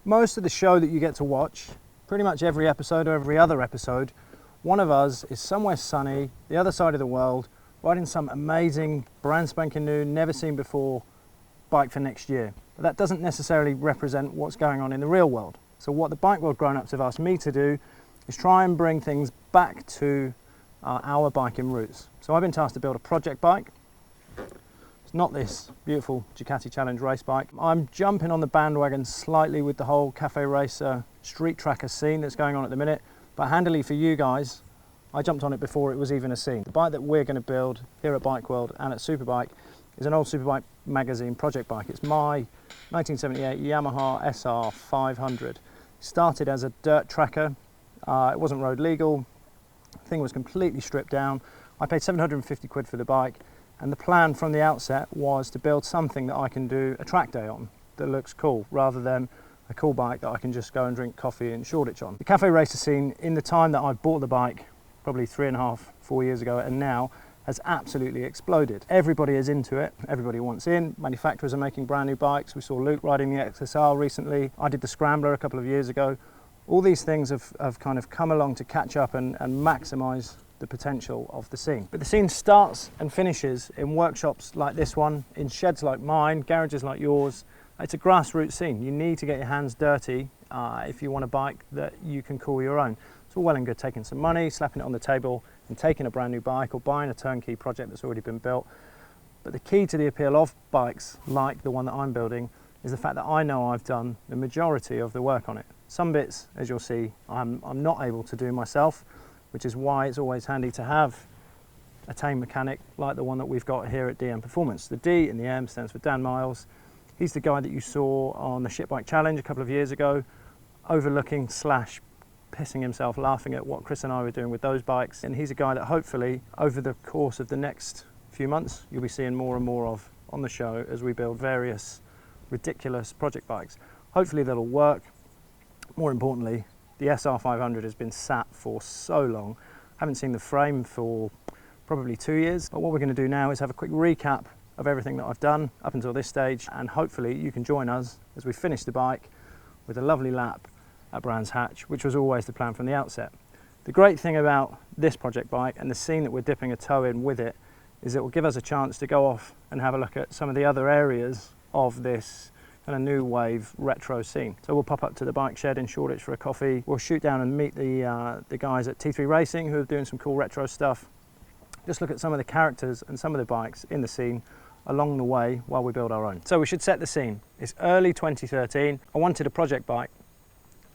Most of the show that you get to watch, pretty much every episode or every other episode, one of us is somewhere sunny, the other side of the world, riding some amazing, brand spanking new, never seen before bike for next year. But that doesn't necessarily represent what's going on in the real world. So what the Bike World grown-ups have asked me to do is try and bring things back to our biking roots. So I've been tasked to build a project bike. It's not this beautiful Ducati Challenge race bike. I'm jumping on the bandwagon slightly with the whole cafe racer street tracker scene that's going on at the minute, but handily for you guys, I jumped on it before it was even a scene. The bike that we're going to build here at Bike World and at Superbike is an old Superbike magazine project bike. It's my 1978 Yamaha SR 500. Started as a dirt tracker. It wasn't road legal. The thing was completely stripped down. I paid 750 quid for the bike, and the plan from the outset was to build something that I can do a track day on that looks cool, rather than a cool bike that I can just go and drink coffee in Shoreditch on. The cafe racer scene, in the time that I bought the bike, probably 3.5, 4 years ago, and now, has absolutely exploded. Everybody is into it, everybody wants in. Manufacturers are making brand new bikes. We saw Luke riding the XSR recently. I did the Scrambler a couple of years ago. All these things have kind of come along to catch up and maximise the potential of the scene. But the scene starts and finishes in workshops like this one, in sheds like mine, garages like yours. It's a grassroots scene. You need to get your hands dirty if you want a bike that you can call your own. It's all well and good taking some money, slapping it on the table and taking a brand new bike, or buying a turnkey project that's already been built. But the key to the appeal of bikes like the one that I'm building is the fact that I know I've done the majority of the work on it. Some bits, as you'll see, I'm not able to do myself, which is why it's always handy to have a tame mechanic like the one that we've got here at DM Performance. The D in the M stands for Dan Miles. He's the guy that you saw on the Shit Bike Challenge a couple of years ago, overlooking / pissing himself laughing at what Chris and I were doing with those bikes. And he's a guy that hopefully over the course of the next few months you'll be seeing more and more of on the show as we build various ridiculous project bikes. Hopefully that'll work. More importantly, the SR 500 has been sat for so long. Haven't seen the frame for probably 2 years. But what we're going to do now is have a quick recap of everything that I've done up until this stage, and hopefully you can join us as we finish the bike with a lovely lap at Brands Hatch, which was always the plan from the outset. The great thing about this project bike and the scene that we're dipping a toe in with it is it will give us a chance to go off and have a look at some of the other areas of this kind of new wave retro scene. So we'll pop up to the bike shed in Shoreditch for a coffee. We'll shoot down and meet the guys at T3 Racing who are doing some cool retro stuff. Just look at some of the characters and some of the bikes in the scene along the way while we build our own. So we should set the scene. It's early 2013. I wanted a project bike,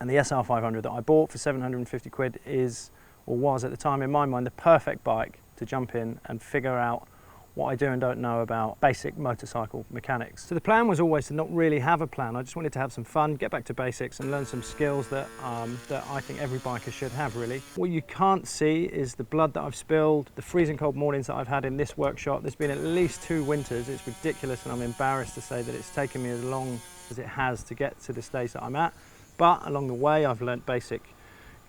and the SR 500 that I bought for 750 quid is, or was at the time in my mind, the perfect bike to jump in and figure out what I do and don't know about basic motorcycle mechanics. So the plan was always to not really have a plan. I just wanted to have some fun, get back to basics and learn some skills that I think every biker should have, really. What you can't see is the blood that I've spilled, the freezing cold mornings that I've had in this workshop. There's been at least 2 winters. It's ridiculous, and I'm embarrassed to say that it's taken me as long as it has to get to the stage that I'm at. But along the way, I've learnt basic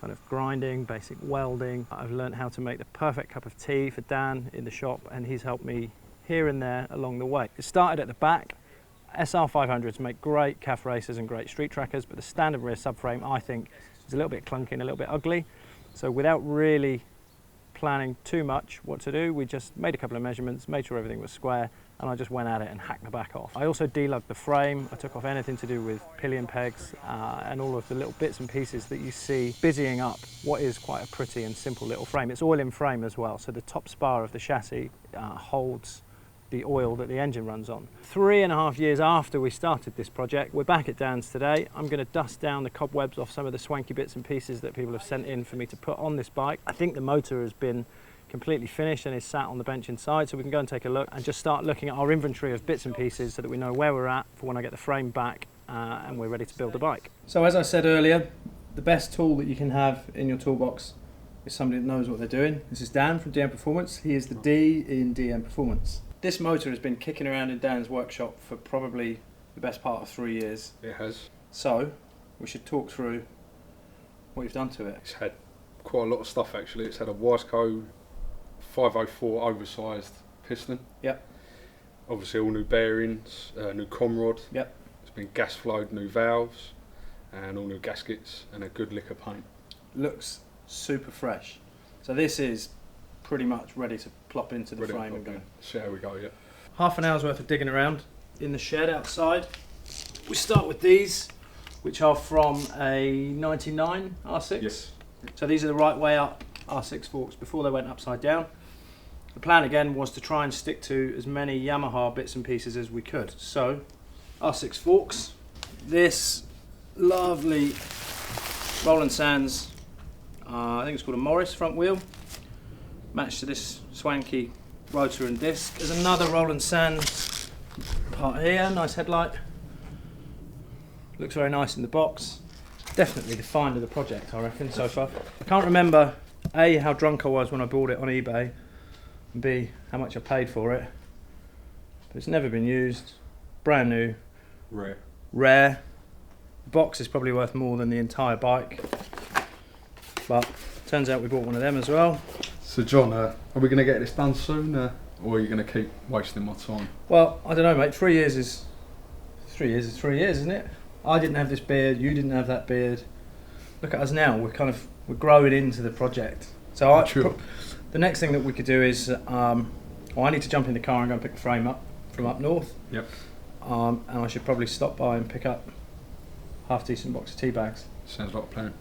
kind of grinding, basic welding. I've learnt how to make the perfect cup of tea for Dan in the shop, and he's helped me here and there along the way. It started at the back. SR 500s make great CAF racers and great street trackers, but the standard rear subframe, I think, is a little bit clunky and a little bit ugly. So without really planning too much what to do, we just made a couple of measurements, made sure everything was square, and I just went at it and hacked the back off. I also delugged the frame. I took off anything to do with pillion pegs and all of the little bits and pieces that you see busying up what is quite a pretty and simple little frame. It's oil in frame as well, so the top spar of the chassis holds the oil that the engine runs on. 3.5 years after we started this project, we're back at Dan's today. I'm going to dust down the cobwebs off some of the swanky bits and pieces that people have sent in for me to put on this bike. I think the motor has been completely finished and is sat on the bench inside, so we can go and take a look and just start looking at our inventory of bits and pieces so that we know where we're at for when I get the frame back and we're ready to build the bike. So as I said earlier, the best tool that you can have in your toolbox is somebody that knows what they're doing. This is Dan from DM Performance. He is the D in DM Performance. This motor has been kicking around in Dan's workshop for probably the best part of 3 years. It has. So we should talk through what you've done to it. It's had quite a lot of stuff actually. It's had a Wiseco 504 oversized piston. Yep. Obviously all new bearings, new com rod. Yep. It's been gas flowed, new valves. and all new gaskets and a good lick of paint. Looks super fresh. So this is pretty much ready to plop into the frame and go. See how we go, yeah. Half an hour's worth of digging around in the shed outside. We start with these, which are from a 99 R6. Yes. So these are the right way up R6 forks before they went upside down. The plan again was to try and stick to as many Yamaha bits and pieces as we could. So R6 forks, this lovely Roland Sands, I think it's called a Morris front wheel, matched to this swanky rotor and disc. There's another Roland Sands part here, nice headlight. Looks very nice in the box. Definitely the find of the project, I reckon, so far. I can't remember A, how drunk I was when I bought it on eBay, and B, how much I paid for it. But it's never been used, brand new, rare. The box is probably worth more than the entire bike, but turns out we bought one of them as well. So John, are we going to get this done soon, or are you going to keep wasting my time? Well, I don't know, mate. 3 years is 3 years, isn't it? I didn't have this beard, you didn't have that beard. Look at us now, we're growing into the project. So the next thing that we could do is, I need to jump in the car and go and pick the frame up from up north. Yep. And I should probably stop by and pick up half decent box of tea bags. Sounds like a plan.